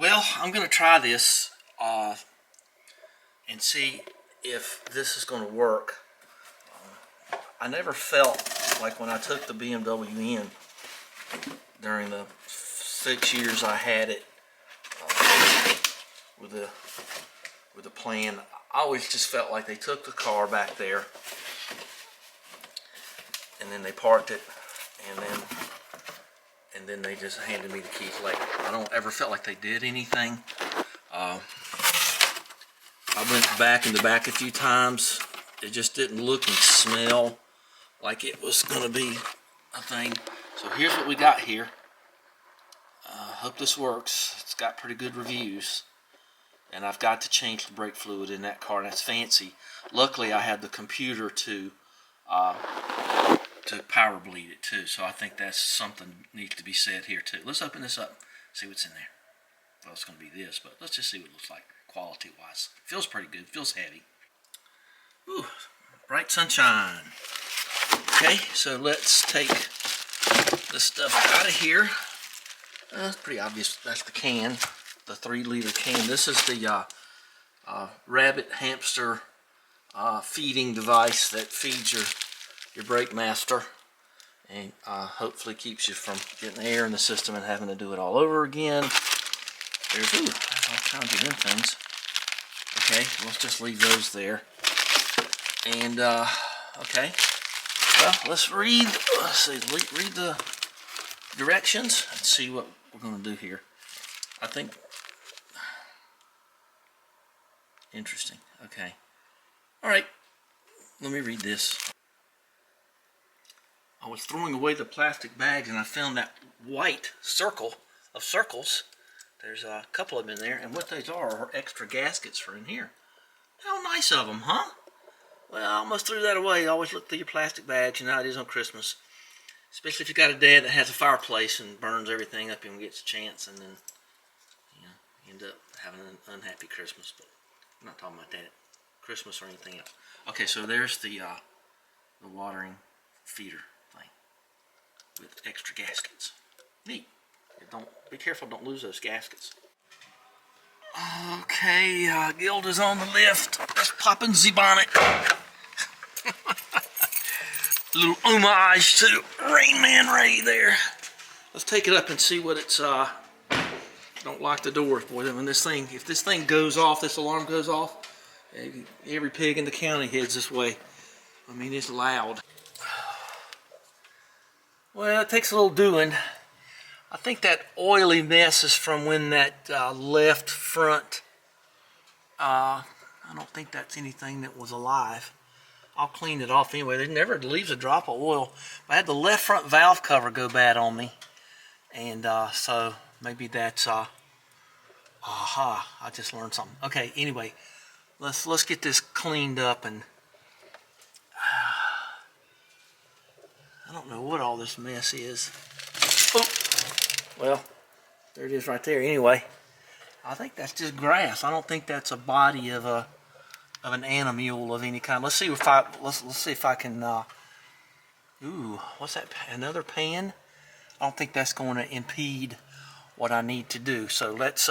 Well, I'm going to try this and see if this is going to work. I never felt like when I took the BMW in during the 6 years I had it with the plan, I always just felt like they took the car back there and then they parked it and then they just handed me the keys later. I don't ever felt like they did anything. I went back in the back a few times. It just didn't look and smell like it was going to be a thing. So here's what we got here. Hope this works. It's got pretty good reviews. And I've got to change the brake fluid in that car. That's fancy. Luckily, I had the computer to power bleed it too. So I think that's something needs to be said here too. Let's open this up, see what's in there. Well, it's going to be this, but let's just see what it looks like quality-wise. Feels pretty good. Feels heavy. Ooh, bright sunshine. Okay, so let's take this stuff out of here. It's pretty obvious. That's the can, the 3-liter can. This is the rabbit hamster feeding device that feeds your brake master and hopefully keeps you from getting air in the system and having to do it all over again. There's all kinds of them things. Okay, let's just leave those there. And okay, well, let's read the directions and see what we're going to do here. I think interesting. Okay, all right, let me read this. I was throwing away the plastic bags and I found that white circle of circles. There's a couple of them in there, and what these are extra gaskets for in here. How nice of them, huh? Well, I almost threw that away. Always look through your plastic bags. You know how it is on Christmas. Especially if you got a dad that has a fireplace and burns everything up and gets a chance, and then you end up having an unhappy Christmas. But I'm not talking about that Christmas or anything else. Okay, so there's the watering feeder thing with extra gaskets. Neat. Don't be careful. Don't lose those gaskets. Okay, Gilda's on the lift. Let's pop in the bonnet. A little homage to Rain Man Ray there. Let's take it up and see what it's. Don't lock the doors, boy. When this thing, if this thing goes off, this alarm goes off, every pig in the county heads this way. I mean, it's loud. Well, it takes a little doing. I think that oily mess is from when that left front, I don't think that's anything that was alive. I'll clean it off anyway. It never leaves a drop of oil. I had the left front valve cover go bad on me. And so maybe that's, aha, I just learned something. Okay, anyway, let's get this cleaned up and, I don't know what all this mess is. Oh. Well, there it is right there. Anyway, I think that's just grass. I don't think that's a body of an animal of any kind. Let's see if I can. Ooh, what's that? Another pan? I don't think that's going to impede what I need to do. So let's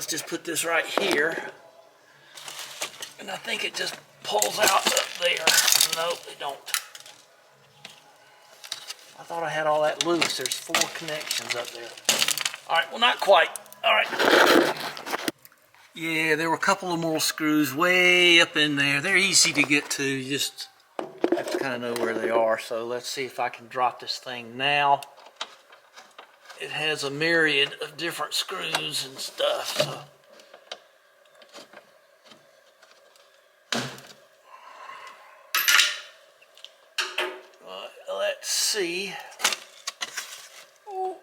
just put this right here, and I think it just pulls out up there. Nope, it don't. I thought I had all that loose. There's 4 connections up there. All right, well, not quite. All right. Yeah, there were a couple of more screws way up in there. They're easy to get to. You just have to kind of know where they are. So let's see if I can drop this thing now. It has a myriad of different screws and stuff. So. Let's see. Oh.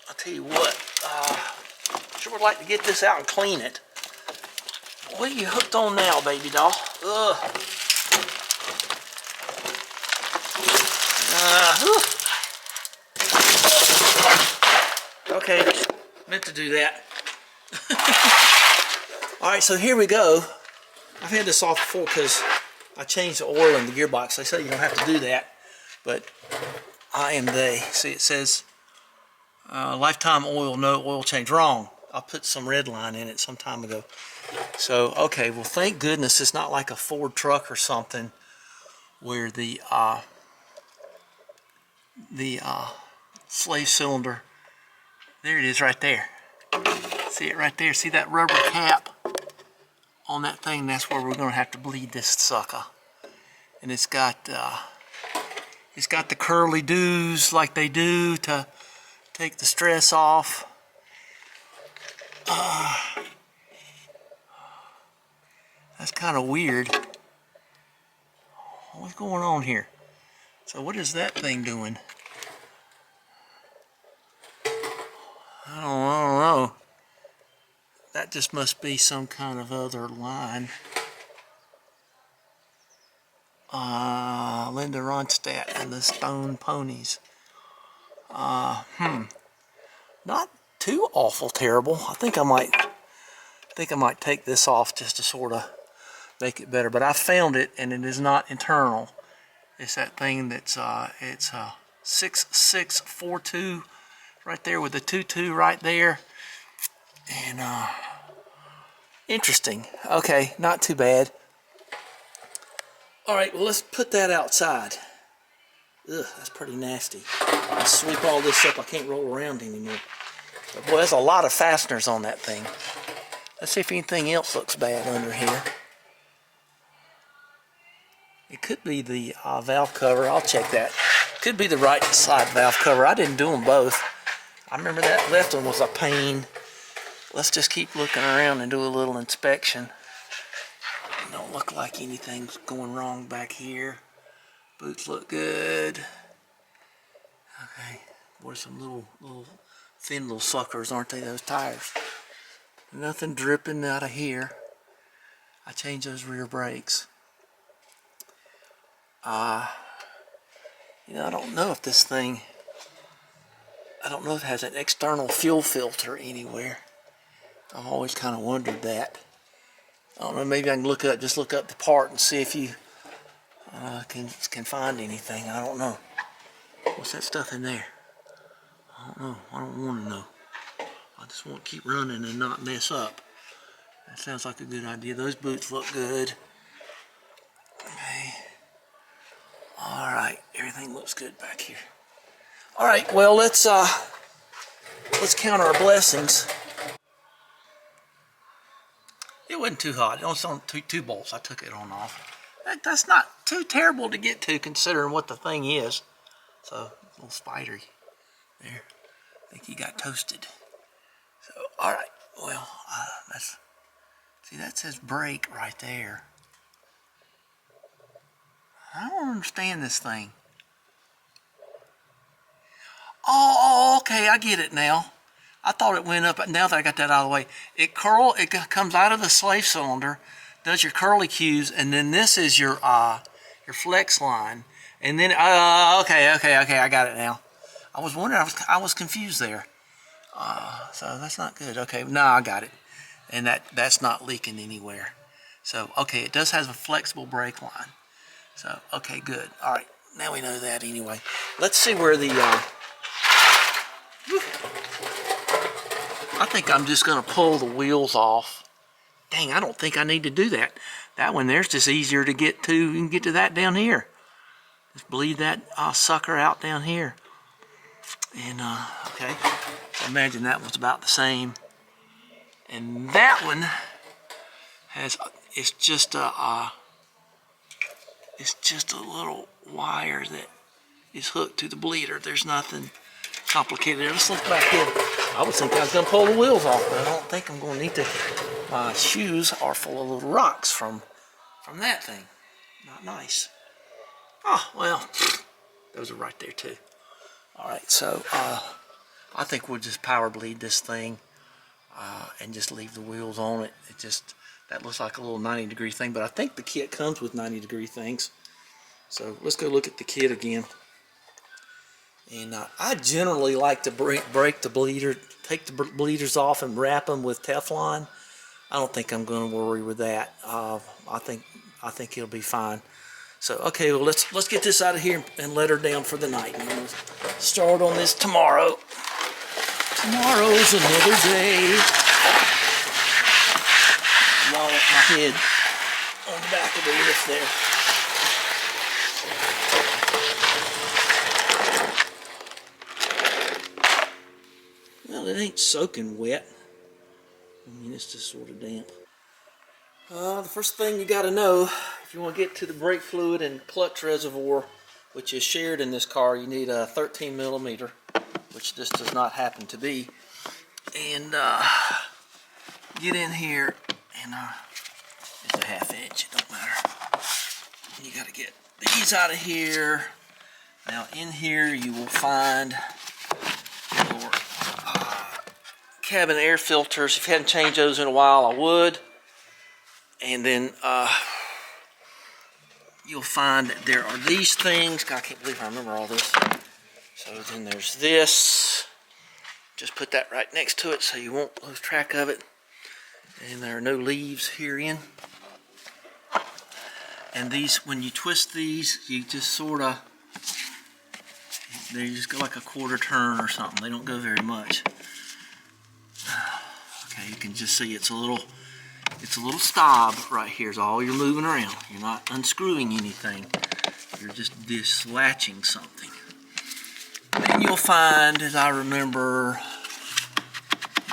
I'll tell you what. Sure would like to get this out and clean it. What are you hooked on now, baby doll? Ugh. Okay, meant to do that. Alright, so here we go. I've had this off before because I changed the oil in the gearbox. They say you don't have to do that, but I am they. See, it says Lifetime oil, no oil change. Wrong. I put some red line in it some time ago. So, okay, well, thank goodness it's not like a Ford truck or something where the slave cylinder, there it is right there. See it right there? See that rubber cap on that thing? That's where we're going to have to bleed this sucker. And it's got the curly doos like they do to take the stress off. That's kind of weird. What's going on here? So what is that thing doing? I don't know. That just must be some kind of other line. Linda Ronstadt and the Stone Ponies. Not too awful terrible. I think I might take this off just to sort of make it better. But I found it, and it is not internal. It's that thing that's it's 6642 right there with the 22 right there. And interesting. Okay, not too bad. All right, well, let's put that outside. Ugh, that's pretty nasty. Let's sweep all this up. I can't roll around anymore. But boy, there's a lot of fasteners on that thing. Let's see if anything else looks bad under here. It could be the valve cover. I'll check that. Could be the right side valve cover. I didn't do them both. I remember that left one was a pain. Let's just keep looking around and do a little inspection. Don't look like anything's going wrong back here. Boots look good. Okay, boy, some little thin little suckers, aren't they, those tires? Nothing dripping out of here. I changed those rear brakes. I don't know if this thing, I don't know if it has an external fuel filter anywhere. I've always kind of wondered that. I don't know, maybe I can look up the part and see if you can find anything. I don't know. What's that stuff in there? I don't know. I don't want to know. I just want to keep running and not mess up. That sounds like a good idea. Those boots look good. Okay. Alright, everything looks good back here. Alright, well, let's count our blessings. It wasn't too hot. It was on two bolts. I took it on off. That's not too terrible to get to considering what the thing is. So, a little spidery there. I think he got toasted. So, alright, well, see, that says brake right there. I don't understand this thing. Oh, okay, I get it now. I thought it went up, but now that I got that out of the way, it comes out of the slave cylinder, does your curly cues, and then this is your flex line, and then okay, I got it now. I was wondering, I was confused there. So that's not good. Okay, now I got it, and that's not leaking anywhere. So okay, it does have a flexible brake line. So okay, good. All right, now we know that anyway. Let's see where the I think I'm just going to pull the wheels off. Dang, I don't think I need to do that. That one there's just easier to get to. You can get to that down here. Just bleed that sucker out down here. And, okay. So imagine that was about the same. And that one it's just a little wire that is hooked to the bleeder. There's nothing complicated. Let's look back here. I was thinking I was going to pull the wheels off, but I don't think I'm going to need to. My shoes are full of little rocks from that thing. Not nice. Oh, well, those are right there too. All right, so I think we'll just power bleed this thing and just leave the wheels on it. That looks like a little 90-degree thing, but I think the kit comes with 90-degree things. So let's go look at the kit again. And I generally like to break the bleeder, take the bleeders off and wrap them with Teflon. I don't think I'm going to worry with that. I think it'll be fine. So okay, well let's get this out of here and let her down for the night. And we'll start on this tomorrow. Tomorrow's another day. Wall up my head on the back of the lift there. Well, it ain't soaking wet. I mean, it's just sort of damp. The first thing you got to know, if you want to get to the brake fluid and clutch reservoir, which is shared in this car, you need a 13 millimeter, which this does not happen to be. And get in here, and it's a ½ inch, it don't matter. And you got to get these out of here. Now in here you will find your cabin air filters. If you hadn't changed those in a while, I would. And then you'll find that there are these things. God, I can't believe I remember all this. So then there's this. Just put that right next to it so you won't lose track of it. And there are no leaves herein. And these, when you twist these, you just sort of, they just go like a quarter turn or something. They don't go very much. Okay, you can just see it's a little stop right here is all you're moving around. You're not unscrewing anything. You're just dislatching something. Then you'll find, as I remember,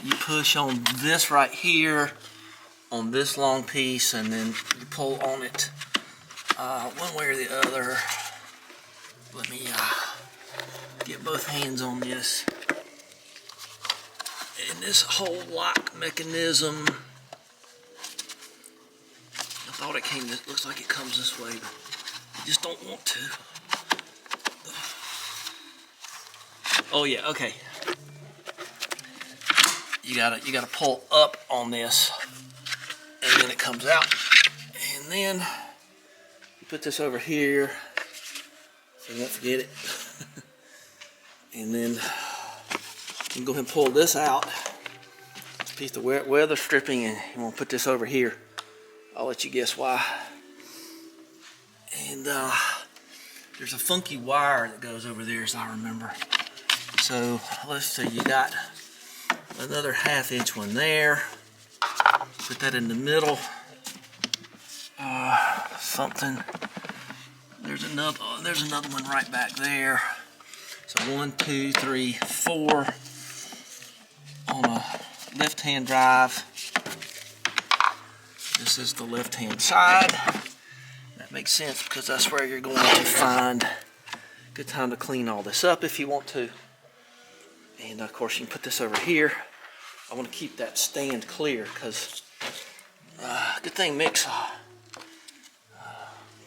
you push on this right here, on this long piece, and then you pull on it one way or the other. Let me get both hands on this. And this whole lock mechanism, I thought it came, it looks like it comes this way, but I just don't want to. Oh yeah, okay. You gotta pull up on this, and then it comes out. And then you put this over here, so you won't forget it. And then you can go ahead and pull this out. It's a piece of weather stripping, and you want to put this over here. I'll let you guess why. And there's a funky wire that goes over there, as I remember. So let's see, you got another ½ inch one there. Put that in the middle. Something. There's another one right back there. So 1, 2, 3, 4 on a left-hand drive. This is the left-hand side. That makes sense because that's where you're going to find a good time to clean all this up if you want to. And of course you can put this over here. I want to keep that stand clear because good thing Mick's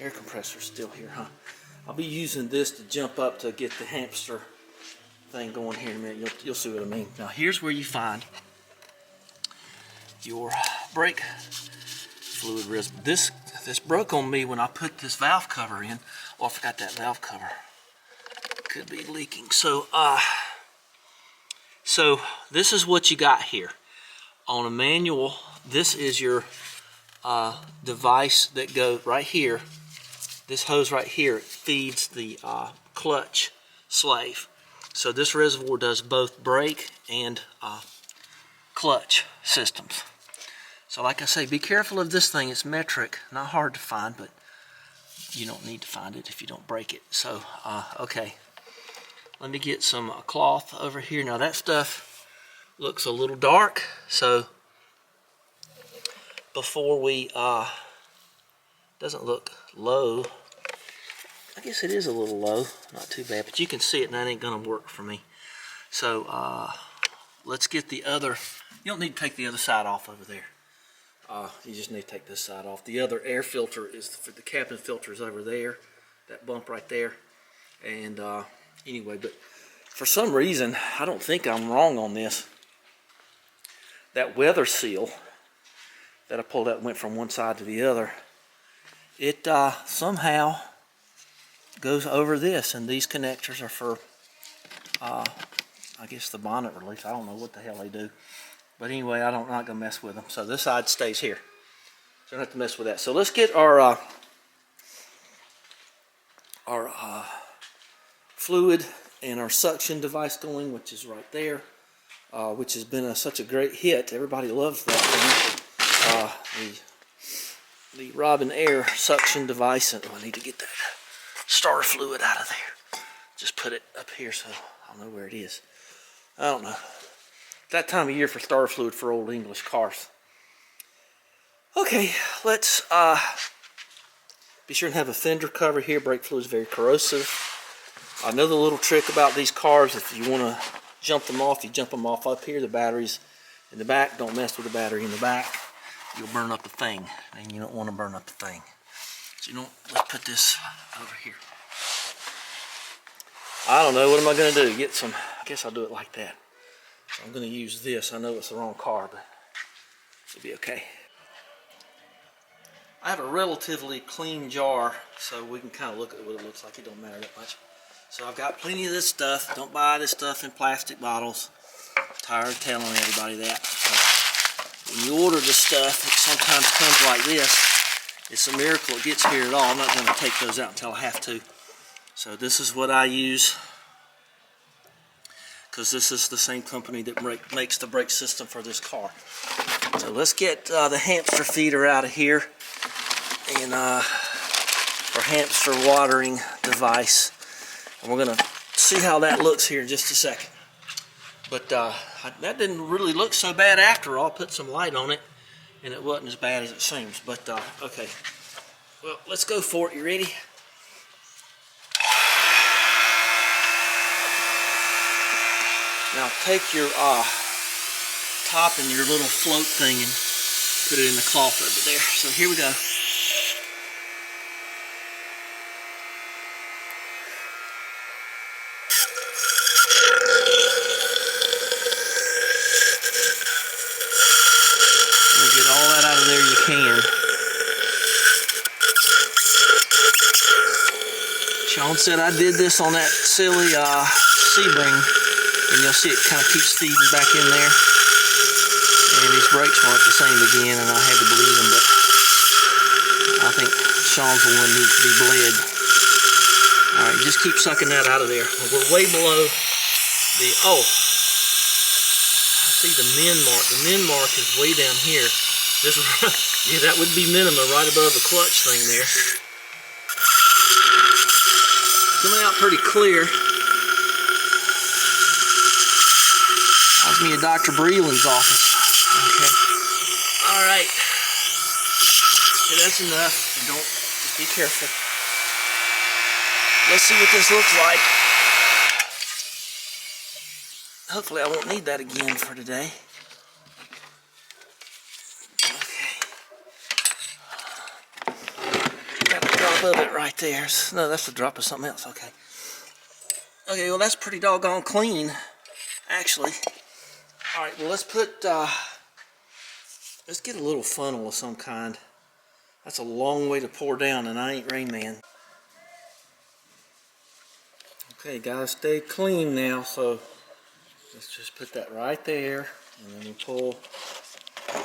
air compressor's still here, huh? I'll be using this to jump up to get the hamster thing going here in a minute. You'll see what I mean. Now here's where you find your brake fluid reservoir. This broke on me when I put this valve cover in. Oh, I forgot that valve cover. Could be leaking. So this is what you got here. On a manual, this is your device that goes right here. This hose right here feeds the clutch slave. So this reservoir does both brake and clutch systems. So like I say, be careful of this thing. It's metric, not hard to find, but you don't need to find it if you don't break it. So, okay. Let me get some cloth over here. Now that stuff looks a little dark, so before we, doesn't look low. I guess it is a little low, not too bad, but you can see it and that ain't gonna work for me. So let's get the other, you don't need to take the other side off over there. You just need to take this side off. The other air filter is for the cabin filter is over there, that bump right there. And anyway, but for some reason, I don't think I'm wrong on this. That weather seal that I pulled out went from one side to the other. It somehow goes over this, and these connectors are for, I guess the bonnet release. I don't know what the hell they do. But anyway, I'm not going to mess with them. So this side stays here. So I don't have to mess with that. So let's get our fluid and our suction device going, which is right there. which has been such a great hit. Everybody loves that thing. The Robin Air suction device, and I need to get that starter fluid out of there. Just put it up here so I'll know where it is. I don't know. That time of year for starter fluid for old English cars. Okay, let's be sure and have a fender cover here. Brake fluid is very corrosive. Another little trick about these cars, if you want to jump them off, you jump them off up here. The battery's in the back. Don't mess with the battery in the back. You'll burn up the thing, and you don't want to burn up the thing. So you know, let's put this over here. I don't know, what am I going to do? Get some, I guess I'll do it like that. So I'm going to use this. I know it's the wrong car, but it'll be okay. I have a relatively clean jar, so we can kind of look at what it looks like. It don't matter that much. So I've got plenty of this stuff. Don't buy this stuff in plastic bottles. I'm tired of telling everybody that. So when you order this stuff, it sometimes comes like this. It's a miracle it gets here at all. I'm not going to take those out until I have to. So this is what I use, because this is the same company that makes the brake system for this car. So let's get the hamster feeder out of here, and our hamster watering device. And we're going to see how that looks here in just a second. But that didn't really look so bad after all. Put some light on it, and it wasn't as bad as it seems. But okay, well, let's go for it. You ready? Now take your top and your little float thing and put it in the cloth over there. So here we go. Get all that out of there you can. Sean said I did this on that silly Sebring. And you'll see it kind of keeps feeding back in there. And these brakes weren't the same again, and I had to bleed them, but I think Sean's the one that needs to be bled. Alright, just keep sucking that out of there. We're way below the, oh, I see the min mark. The min mark is way down here. This is, yeah, that would be minimum right above the clutch thing there. Coming out pretty clear. Me at Dr. Breland's office. Okay. Alright. Okay, that's enough. And just be careful. Let's see what this looks like. Hopefully I won't need that again for today. Okay. Got a drop of it right there. No, that's a drop of something else. Okay. Okay, well that's pretty doggone clean, actually. Alright, well let's get a little funnel of some kind. That's a long way to pour down, and I ain't Rain Man. Okay, gotta stay clean now, so let's just put that right there, and then we pull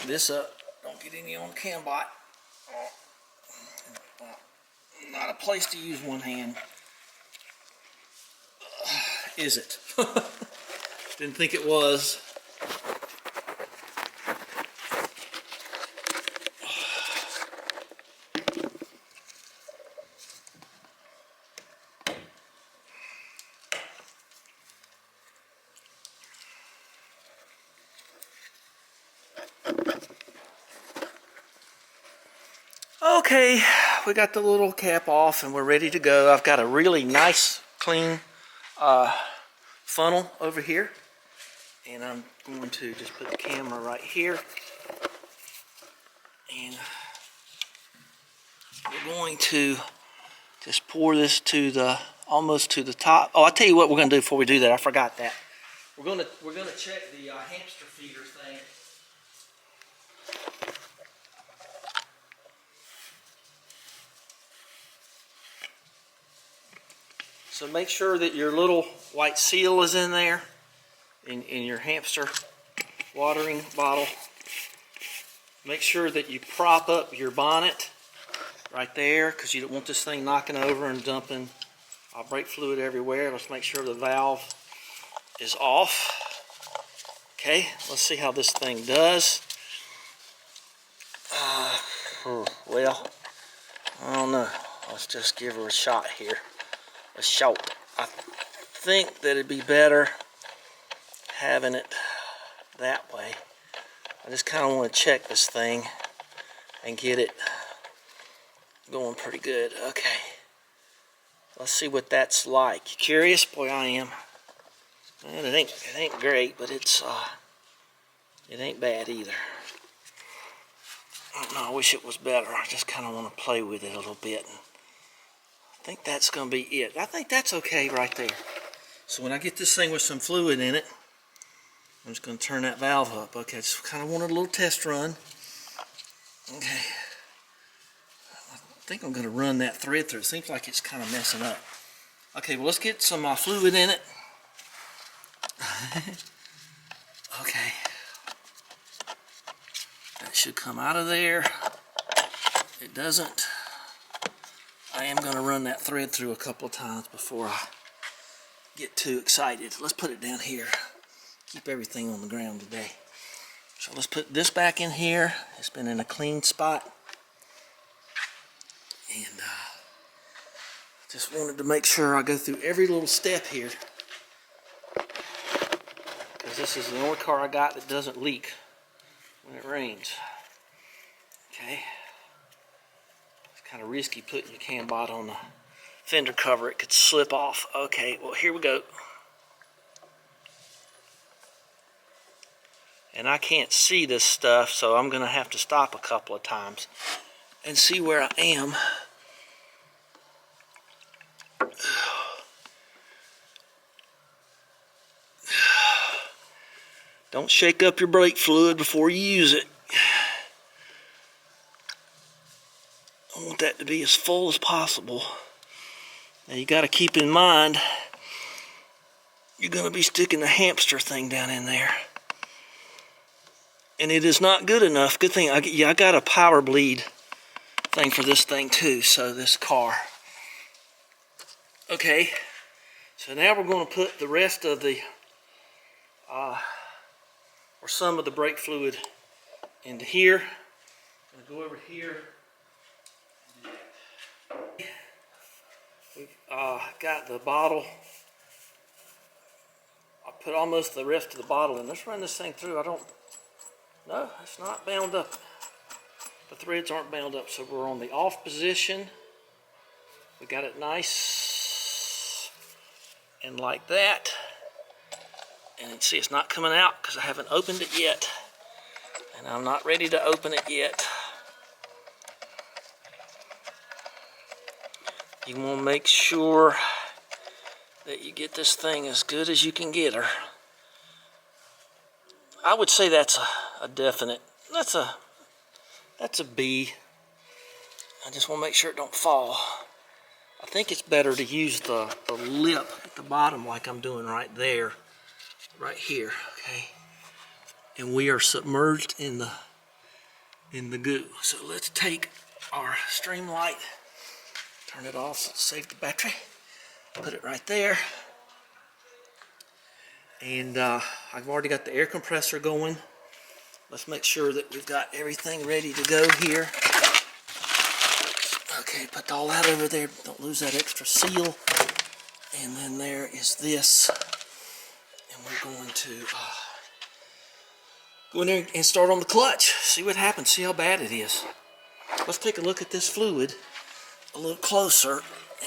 this up. Don't get any on the cam bot. Not a place to use one hand. Is it? Didn't think it was. Okay, we got the little cap off and we're ready to go. I've got a really nice, clean funnel over here. And I'm going to just put the camera right here. And we're going to just pour this to the, almost to the top. Oh, I'll tell you what we're going to do before we do that. I forgot that. We're going to check the hamster feeder thing. So make sure that your little white seal is in there, in your hamster watering bottle. Make sure that you prop up your bonnet right there, because you don't want this thing knocking over and dumping brake fluid everywhere. Let's make sure the valve is off. Okay, let's see how this thing does. Well, I don't know. Let's just give her a shot here. A shot. I think that it'd be better having it that way. I just kind of want to check this thing and get it going pretty good. Okay. Let's see what that's like. You curious? Boy, I am. Man, it ain't great, but it ain't bad either. I don't know, I wish it was better. I just kind of want to play with it a little bit. And I think that's going to be it. I think that's okay right there. So when I get this thing with some fluid in it, I'm just going to turn that valve up. Okay, just kind of wanted a little test run. Okay. I think I'm going to run that thread through. It seems like it's kind of messing up. Okay, well, let's get some fluid in it. Okay. That should come out of there. It doesn't. I am going to run that thread through a couple of times before I get too excited. Let's put it down here. Keep everything on the ground today. So let's put this back in here. It's been in a clean spot. And just wanted to make sure I go through every little step here. Because this is the only car I got that doesn't leak when it rains. Okay. It's kind of risky putting your cam bot on the fender cover. It could slip off. Okay, well, here we go. And I can't see this stuff, so I'm going to have to stop a couple of times and see where I am. Don't shake up your brake fluid before you use it. I want that to be as full as possible. Now you got to keep in mind, you're going to be sticking the hamster thing down in there. And it is not good enough. Good thing, I got a power bleed thing for this thing too, so this car. Okay, so now we're going to put the rest of the, or some of the brake fluid into here. I'm going to go over here. We've got the bottle. I put almost the rest of the bottle in. Let's run this thing through. No, it's not bound up. The threads aren't bound up, so we're on the off position. We got it nice and like that. And see, it's not coming out because I haven't opened it yet. And I'm not ready to open it yet. You want to make sure that you get this thing as good as you can get her. I would say that's a definite, that's a B. I just want to make sure it don't fall. I think it's better to use the lip at the bottom like I'm doing right there, right here, okay? And we are submerged in the goo. So let's take our stream light, turn it off so it'll save the battery, put it right there. And I've already got the air compressor going. Let's make sure that we've got everything ready to go here. Okay, put all that over there. Don't lose that extra seal. And then there is this. And we're going to go in there and start on the clutch. See what happens. See how bad it is. Let's take a look at this fluid a little closer.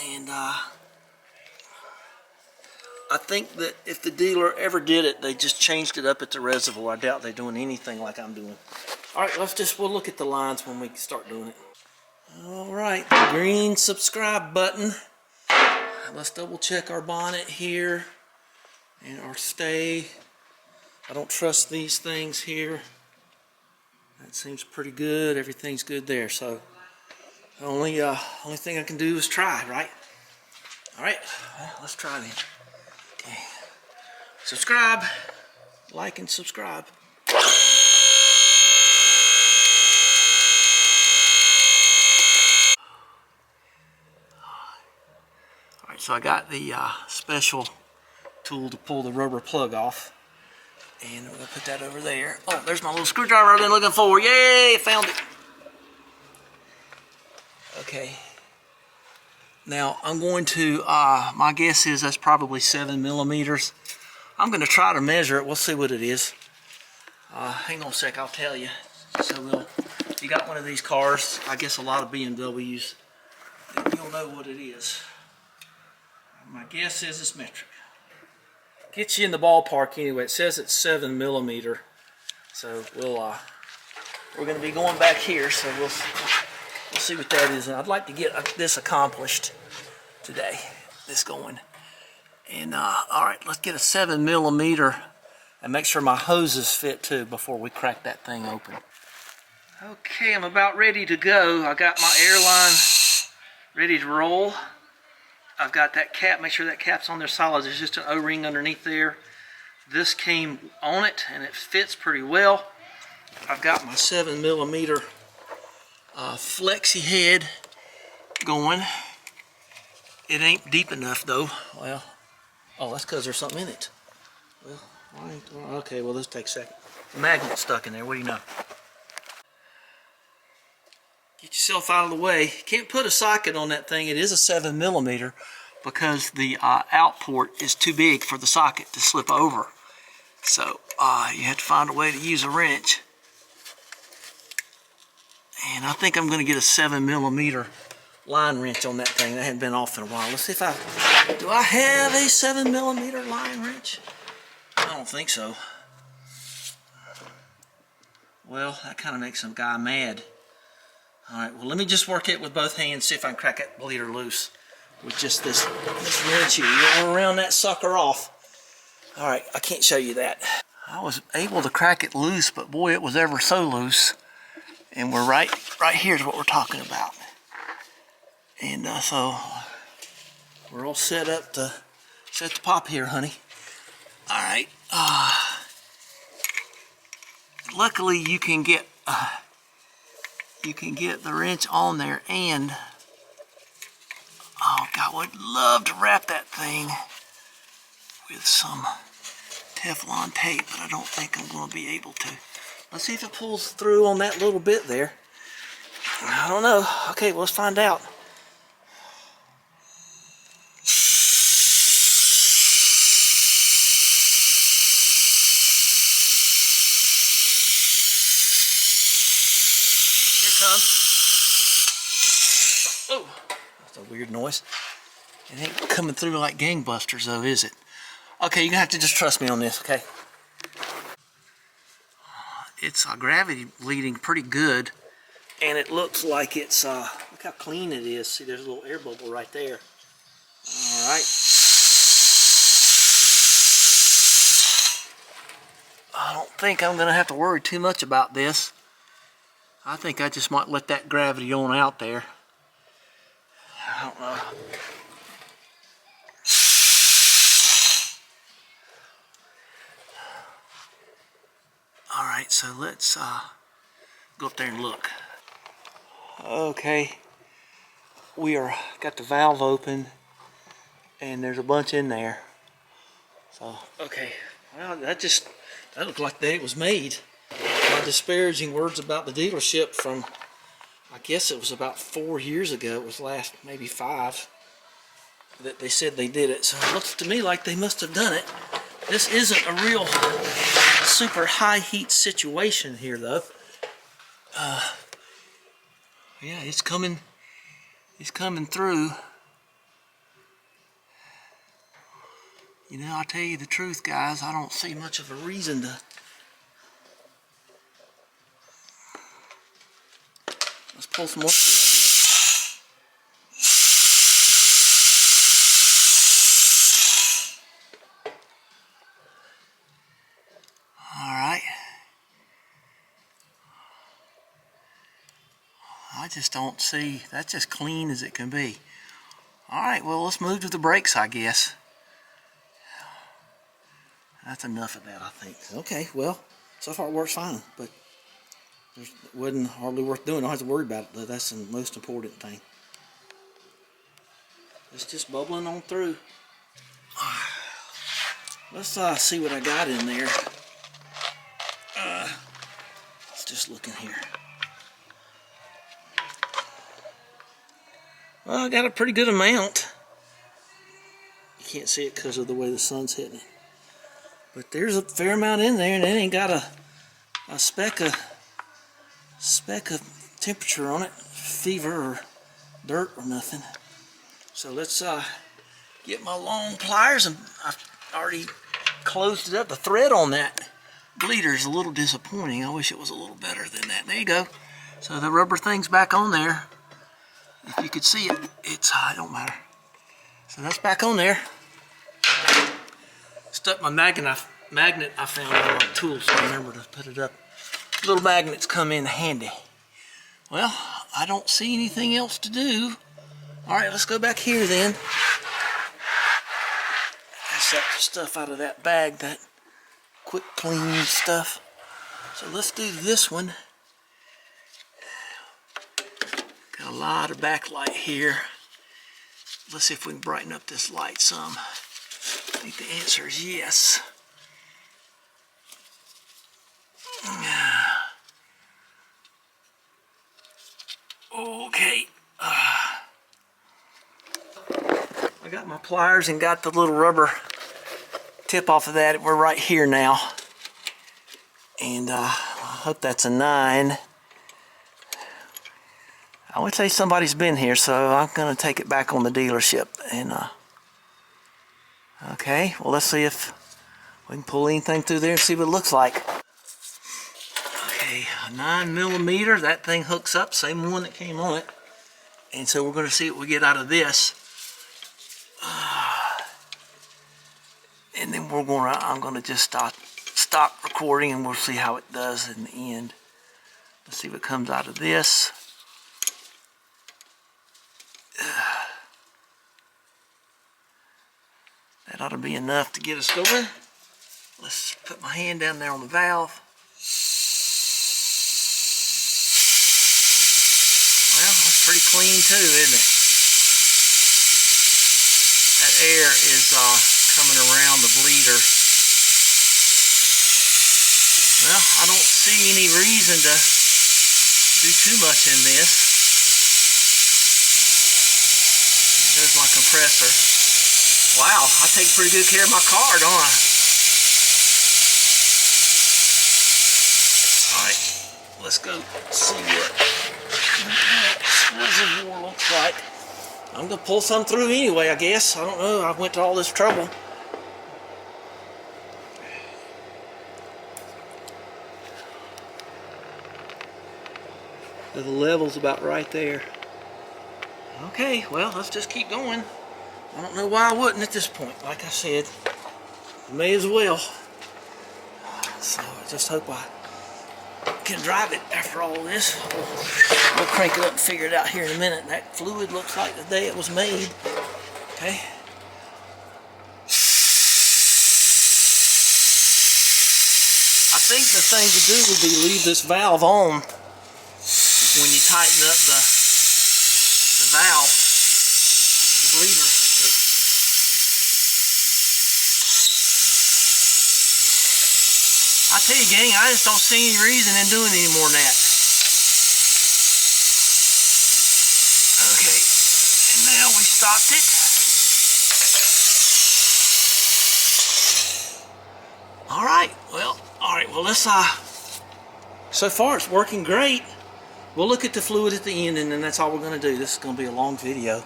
And I think that if the dealer ever did it, they just changed it up at the reservoir. I doubt they're doing anything like I'm doing. All right, we'll look at the lines when we start doing it. All right, the green subscribe button. Let's double check our bonnet here and our stay. I don't trust these things here. That seems pretty good. Everything's good there. So the only thing I can do is try, right? All right, well, let's try then. Okay. Subscribe, like and subscribe. Alright, so I got the special tool to pull the rubber plug off. And we're going to put that over there. Oh, there's my little screwdriver I've been looking for. Yay, found it. Okay. Now, I'm going to, my guess is that's probably 7 millimeters. I'm going to try to measure it. We'll see what it is. Hang on a sec, I'll tell you. So if you got one of these cars, I guess a lot of BMWs, you'll know what it is. My guess is it's metric. Gets you in the ballpark anyway. It says it's 7 millimeter. So we're going to be going back here, so we'll see what that is. And I'd like to get this accomplished today. This going. And all right, let's get a 7 millimeter and make sure my hoses fit too before we crack that thing open. Okay, I'm about ready to go. I got my airline ready to roll. I've got that cap, make sure that cap's on there solid. There's just an O-ring underneath there. This came on it and it fits pretty well. I've got my 7 millimeter flexi head going. It ain't deep enough though. Well, oh, that's because there's something in it. Well, okay, well, this takes a second. The magnet's stuck in there, what do you know? Get yourself out of the way. You can't put a socket on that thing. It is a 7 millimeter because the out port is too big for the socket to slip over. So you have to find a way to use a wrench. And I think I'm going to get a 7 millimeter line wrench on that thing. That hadn't been off in a while. Let's see if do I have a 7 millimeter line wrench? I don't think so. Well, that kind of makes some guy mad. Alright, well, let me just work it with both hands, see if I can crack that bleeder loose with just this wrench here. You don't want to round that sucker off. Alright, I can't show you that. I was able to crack it loose, but boy, it was ever so loose. And we're right here is what we're talking about. And so we're all set up to set the pop here, honey. Alright, luckily you can get the wrench on there, and oh God, I would love to wrap that thing with some Teflon tape, but I don't think I'm going to be able to. Let's see if it pulls through on that little bit there. I don't know. Okay, well, let's find out. Oh, that's a weird noise. It ain't coming through like gangbusters though, is it? Okay, you're gonna have to just trust me on this, okay? It's gravity bleeding pretty good, and it looks like it's, look how clean it is. See, there's a little air bubble right there. Alright. I don't think I'm gonna have to worry too much about this. I think I just might let that gravity on out there. I don't know. Alright, so let's go up there and look. Okay, we got the valve open and there's a bunch in there. So, okay, well, that looked like the day it was made. My disparaging words about the dealership from, I guess it was about 4 years ago, it was last maybe 5, that they said they did it. So it looks to me like they must have done it. This isn't a real super high heat situation here though. Yeah, it's coming through. You know, I'll tell you the truth, guys, I don't see much of a reason to. Let's pull some more through, I guess. Alright. I just don't see, that's as clean as it can be. Alright, well, let's move to the brakes, I guess. That's enough of that, I think. Okay, well, so far it works fine, but it wasn't hardly worth doing. I don't have to worry about it, though. That's the most important thing. It's just bubbling on through. Let's see what I got in there. just looking here. Well, I got a pretty good amount. You can't see it because of the way the sun's hitting it. But there's a fair amount in there, and it ain't got a speck of temperature on it, fever or dirt or nothing. So let's get my long pliers, and I've already closed it up. The thread on that bleeder is a little disappointing. I wish it was a little better than that. There you go. So the rubber thing's back on there. If you could see it, it don't matter. So that's back on there. Stuck my magnet I found on my tools, so I remember to put it up. Little magnets come in handy. Well, I don't see anything else to do. All right, let's go back here then. That's that stuff out of that bag, that quick clean stuff. So let's do this one. Got a lot of backlight here. Let's see if we can brighten up this light some. I think the answer is yes. Okay. I got my pliers and got the little rubber tip off of that. We're right here now. And I hope that's a 9. I would say somebody's been here, so I'm going to take it back on the dealership. And okay, well, let's see if we can pull anything through there and see what it looks like. Okay, a 9mm. That thing hooks up, same one that came on it. And so we're going to see what we get out of this. And then I'm going to just stop recording, and we'll see how it does in the end. Let's see what comes out of this. That ought to be enough to get us going. Let's put my hand down there on the valve. Well, that's pretty clean too, isn't it? That air is coming around the bleeder. Well, I don't see any reason to do too much in this. There's my compressor. Wow, I take pretty good care of my car, don't I? Alright, let's go see what this reservoir looks like. I'm going to pull some through anyway, I guess. I don't know, I went to all this trouble. The level's about right there. Okay, well, let's just keep going. I don't know why I wouldn't at this point. Like I said, may as well. So I just hope I can drive it after all this. We'll crank it up and figure it out here in a minute. That fluid looks like the day it was made. Okay. I think the thing to do would be leave this valve on when you tighten up the valve, the bleeder. I tell you, gang, I just don't see any reason in doing any more than that. Okay, and now we stopped it. All right, well, let's, so far it's working great. We'll look at the fluid at the end, and then that's all we're going to do. This is going to be a long video,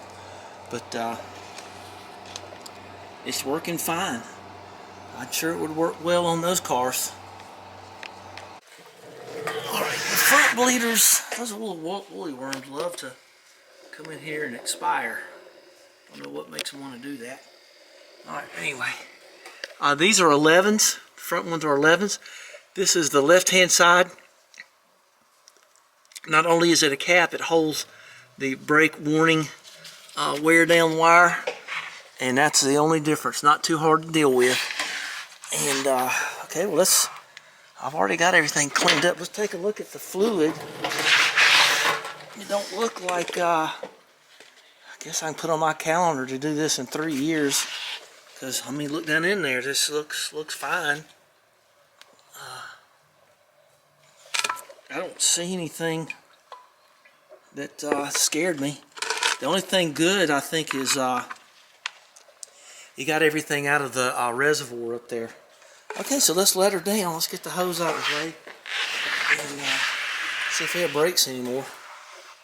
but it's working fine. I'm sure it would work well on those cars. Alright, the front bleeders, those little woolly worms love to come in here and expire. Don't know what makes them want to do that. Alright, anyway. These are 11s. The front ones are 11s. This is the left-hand side. Not only is it a cap, it holds the brake warning wear down wire. And that's the only difference. Not too hard to deal with. And, okay, well, I've already got everything cleaned up. Let's take a look at the fluid. It don't look like, I guess I can put on my calendar to do this in 3 years. Because, I mean, look down in there. This looks fine. I don't see anything that scared me. The only thing good, I think, is you got everything out of the reservoir up there. Okay, so let's let her down. Let's get the hose out of the way and see if we have brakes anymore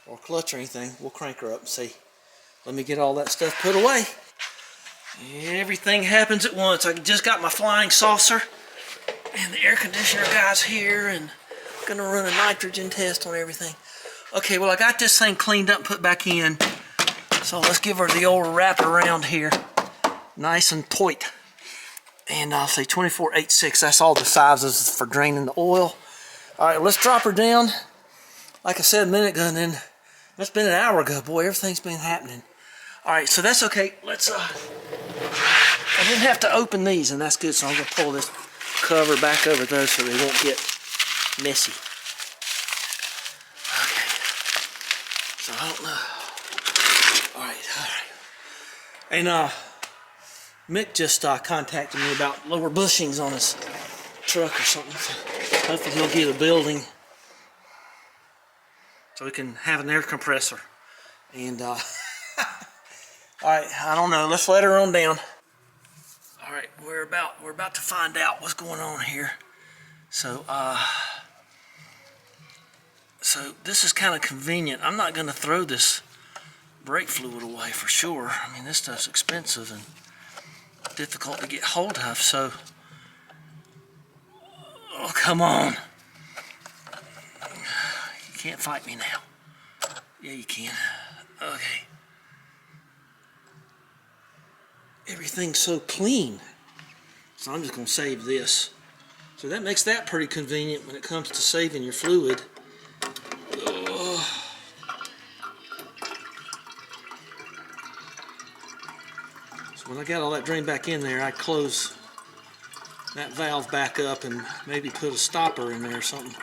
or clutch or anything. We'll crank her up and see. Let me get all that stuff put away. Everything happens at once. I just got my flying saucer and the air conditioner guy's here and gonna run a nitrogen test on everything. Okay, well, I got this thing cleaned up and put back in. So let's give her the old wrap around here. Nice and tight. And I'll say 24/86. That's all the sizes for draining the oil. All right, let's drop her down. Like I said a minute ago, and then that's been an hour ago. Boy, everything's been happening. All right, so that's okay. Let's, I didn't have to open these, and that's good. So I'm gonna pull this cover back over those so they won't get messy. Okay. So I don't know. All right. And Mick just contacted me about lower bushings on his truck or something. So hopefully he'll get a building so we can have an air compressor. And all right, I don't know. Let's let her on down. All right, we're about to find out what's going on here. So so this is kind of convenient. I'm not going to throw this brake fluid away for sure. I mean, this stuff's expensive and difficult to get hold of, so oh, come on. You can't fight me now. Yeah, you can. Okay. Everything's so clean. So I'm just going to save this. So that makes that pretty convenient when it comes to saving your fluid. When I got all that drain back in there, I close that valve back up and maybe put a stopper in there or something.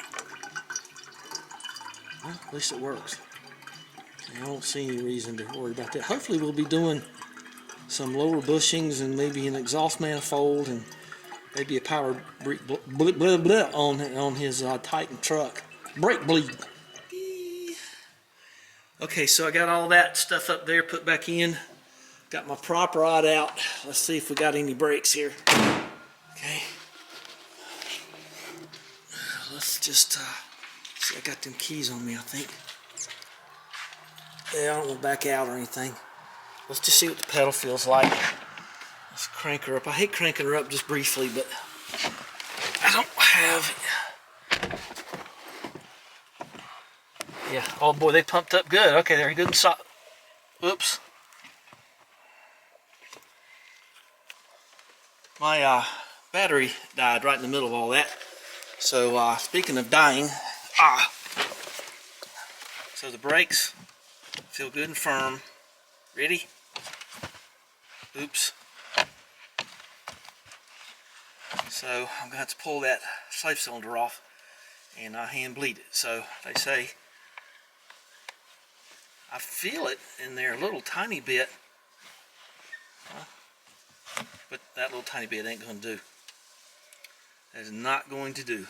Well, at least it works. I don't see any reason to worry about that. Hopefully we'll be doing some lower bushings and maybe an exhaust manifold and maybe a power brake on his Titan truck. Brake bleed. Okay, so I got all that stuff up there put back in. Got my prop rod out. Let's see if we got any brakes here. Okay. Let's just see. I got them keys on me, I think. Yeah, I don't want to back out or anything. Let's just see what the pedal feels like. Let's crank her up. I hate cranking her up just briefly, but I don't have. Yeah. Oh boy, they pumped up good. Okay, they're good and solid. Oops. My battery died right in the middle of all that. So speaking of dying, so the brakes feel good and firm. Ready? Oops. So I'm going to have to pull that safe cylinder off and I hand bleed it. So they say I feel it in there a little tiny bit. But that little tiny bit ain't going to do. That is not going to do.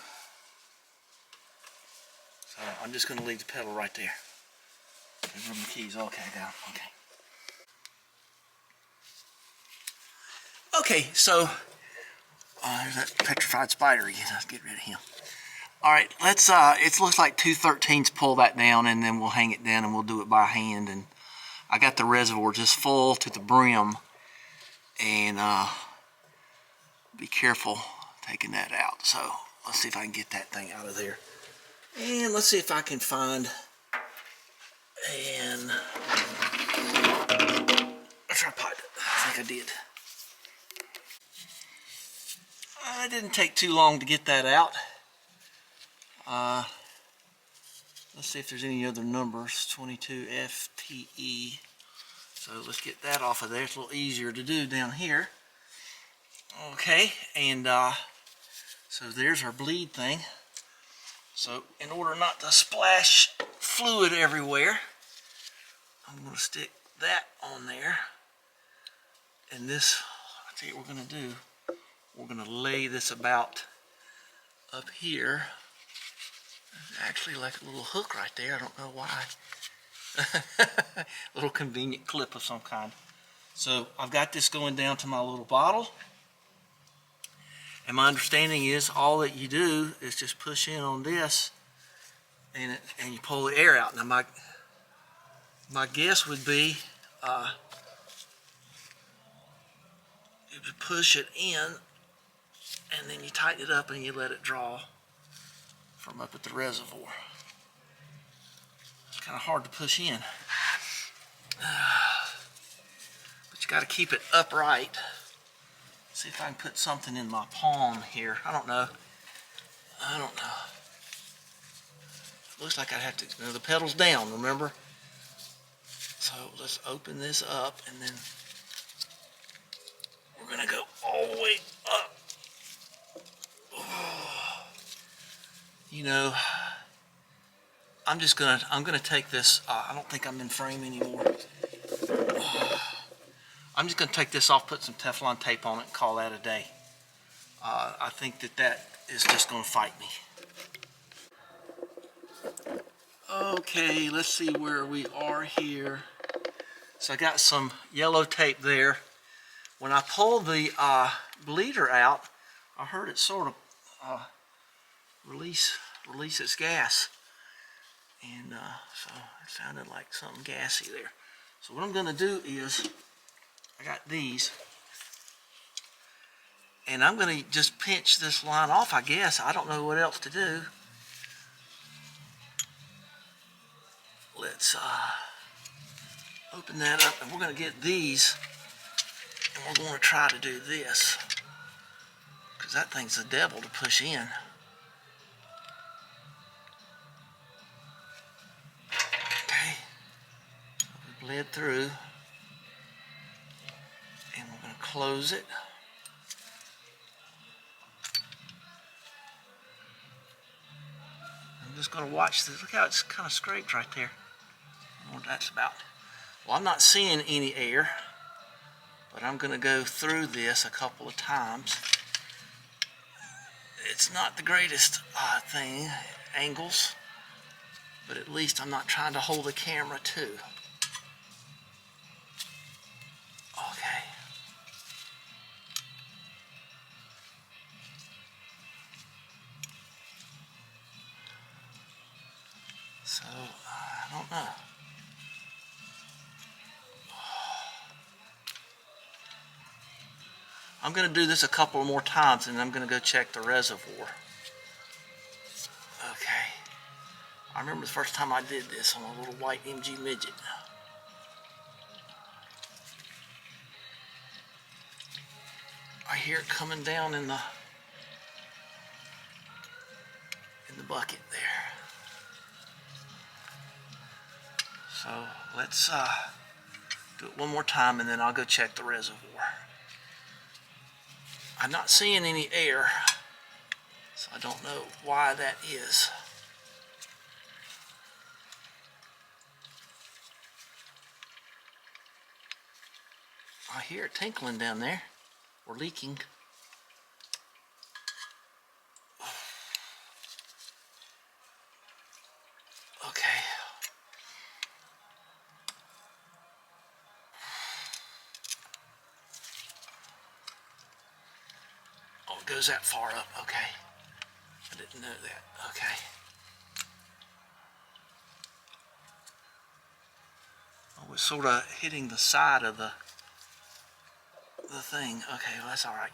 So I'm just going to leave the pedal right there. There's my keys. Okay, down. Okay. Okay, so there's that petrified spider again. Let's get rid of him. All right, let's. It looks like 213s. Pull that down, and then we'll hang it down, and we'll do it by hand. And I got the reservoir just full to the brim. And be careful taking that out. So let's see if I can get that thing out of there. And let's see if I can find a tripod. I think I did. It didn't take too long to get that out. Let's see if there's any other numbers. 22 FTE. So let's get that off of there. It's a little easier to do down here. Okay, and so there's our bleed thing. So in order not to splash fluid everywhere, I'm going to stick that on there. And this, I'll tell you what we're going to do. We're going to lay this about up here. Actually, like a little hook right there. I don't know why. Little convenient clip of some kind. So I've got this going down to my little bottle. And my understanding is all that you do is just push in on this and you pull the air out. Now my guess would be you push it in and then you tighten it up and you let it draw from up at the reservoir. It's kind of hard to push in. But you got to keep it upright. See if I can put something in my palm here. I don't know. Looks like I have to, the pedal's down, remember? So let's open this up and then we're gonna go all the way up. Oh. You know, I'm gonna take this, I don't think I'm in frame anymore. I'm just gonna take this off, put some Teflon tape on it and call that a day. I think that is just gonna fight me. Okay, let's see where we are here. So I got some yellow tape there. When I pulled the bleeder out, I heard it sort of release its gas. And so it sounded like something gassy there. So what I'm gonna do is, I got these, and I'm gonna just pinch this line off, I guess. I don't know what else to do. Let's open that up, and we're going to get these, and we're going to try to do this, because that thing's the devil to push in. Okay, so we bled through, and we're going to close it. I'm just going to watch this. Look how it's kind of scraped right there. I don't know what that's about. Well, I'm not seeing any air, but I'm going to go through this a couple of times. It's not the greatest angles, but at least I'm not trying to hold the camera too. Okay. So, I don't know. I'm going to do this a couple more times and I'm going to go check the reservoir. Okay. I remember the first time I did this on a little white MG midget. I hear it coming down in the bucket there. So let's do it one more time and then I'll go check the reservoir. I'm not seeing any air, so I don't know why that is. I hear it tinkling down there, or leaking. Okay. Oh, it goes that far up. Okay. I didn't know that. Okay. Oh, it's sort of hitting the side of the thing. Okay, well, that's all right.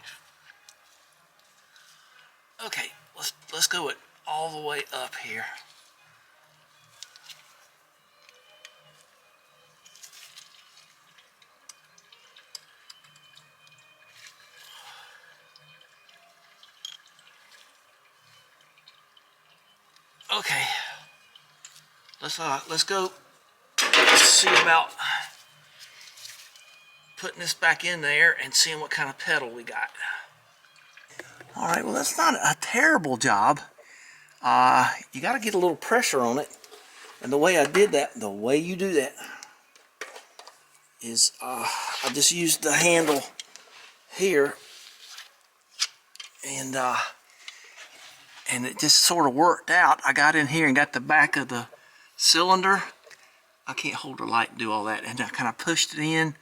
Okay, let's go it all the way up here. Okay, let's go see about putting this back in there and seeing what kind of pedal we got. All right, well, that's not a terrible job. You got to get a little pressure on it, and the way I did that, the way you do that, is I just used the handle here, and and it just sort of worked out. I got in here and got the back of the cylinder. I can't hold the light and do all that, and I kind of pushed it in,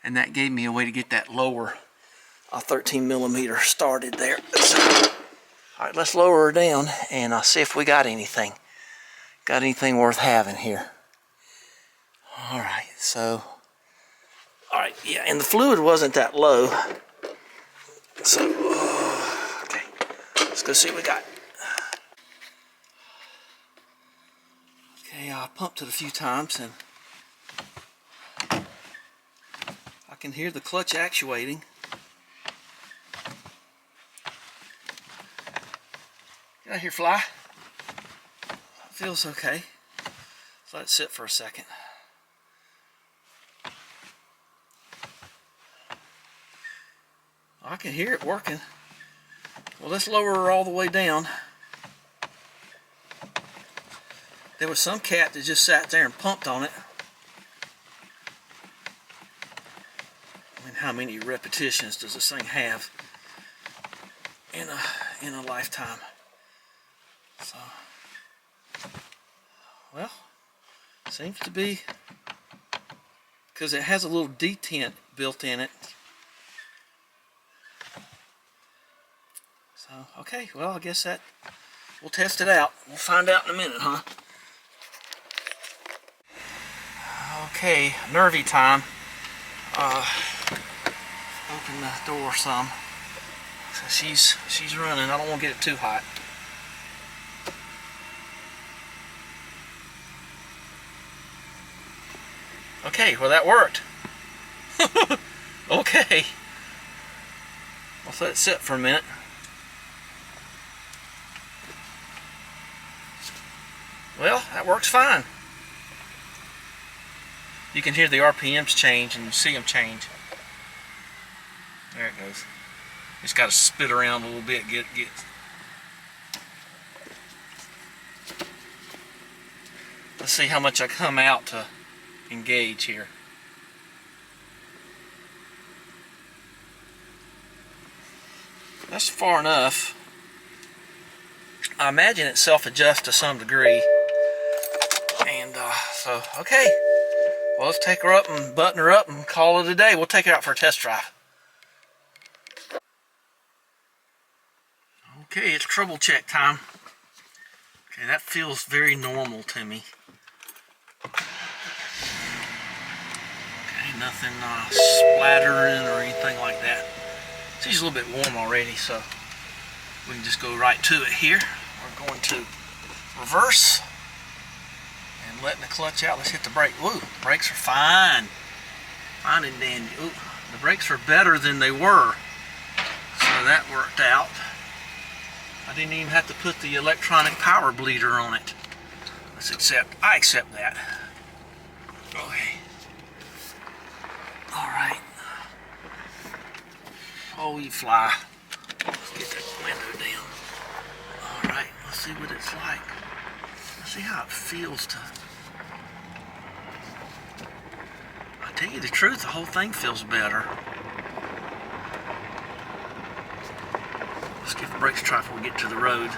and that gave me a way to get that lower 13 millimeter started there. So, all right, let's lower her down and see if we got anything. Got anything worth having here. All right, so, all right, yeah, and the fluid wasn't that low. So, okay, let's go see what we got. Okay, I pumped it a few times and I can hear the clutch actuating. Get out here, fly. It feels okay. Let's let it sit for a second. I can hear it working. Well, let's lower her all the way down. There was some cat that just sat there and pumped on it. I mean, how many repetitions does this thing have in a lifetime? So, well, seems to be, because it has a little detent built in it. So, okay, well, I guess that we'll test it out. We'll find out in a minute, huh? Okay, nervy time. Open the door some. So she's running. I don't want to get it too hot. Okay, well that worked. Okay. Let's let it sit for a minute. Well, that works fine. You can hear the RPMs change and you see them change. There it goes. Just got to spit around a little bit, get. Let's see how much I come out to engage here. That's far enough. I imagine it self-adjusts to some degree. And so, okay. Well, let's take her up and button her up and call it a day. We'll take her out for a test drive. Okay, it's trouble check time. Okay, that feels very normal to me. Okay, nothing splattering or anything like that. She's a little bit warm already, so we can just go right to it here. We're going to reverse and letting the clutch out. Let's hit the brake. Woo, the brakes are fine. Fine and dandy. Ooh, the brakes are better than they were. So that worked out. I didn't even have to put the electronic power bleeder on it. I accept that. Okay. Alright. Oh, you fly. Let's get that window down. Alright, let's see what it's like. Let's see how it feels to... I tell you the truth, the whole thing feels better. Let's give the brakes a try before we get to the road.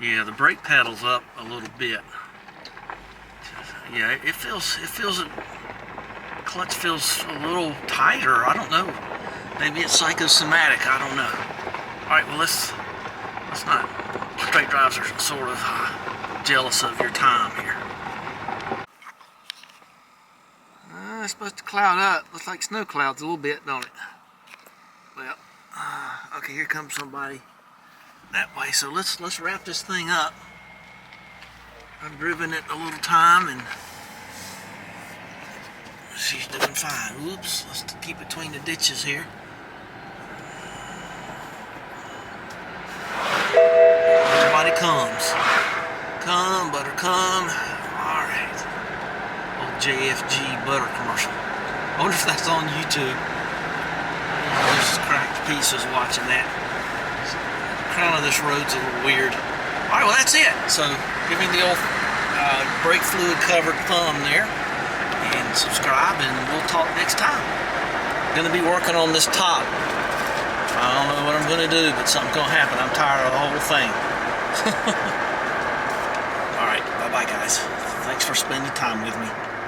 Yeah, the brake pedal's up a little bit. Yeah, it feels, clutch feels a little tighter. I don't know. Maybe it's psychosomatic. I don't know. All right, well, let's not. Straight drives are sort of jealous of your time here. It's supposed to cloud up. Looks like snow clouds a little bit, don't it? Well, okay, here comes somebody that way. So let's wrap this thing up. I've driven it a little time and she's doing fine. Whoops, let's keep between the ditches here. Everybody comes. Come, butter, come. Alright. Old JFG butter commercial. I wonder if that's on YouTube. There's cracked pieces watching that. The crown of this road's a little weird. Alright, well that's it. So, give me the old brake fluid covered thumb there. And subscribe, and we'll talk next time. I'm going to be working on this top. I don't know what I'm going to do, but something's going to happen. I'm tired of the whole thing. All right, bye-bye, guys. Thanks for spending time with me.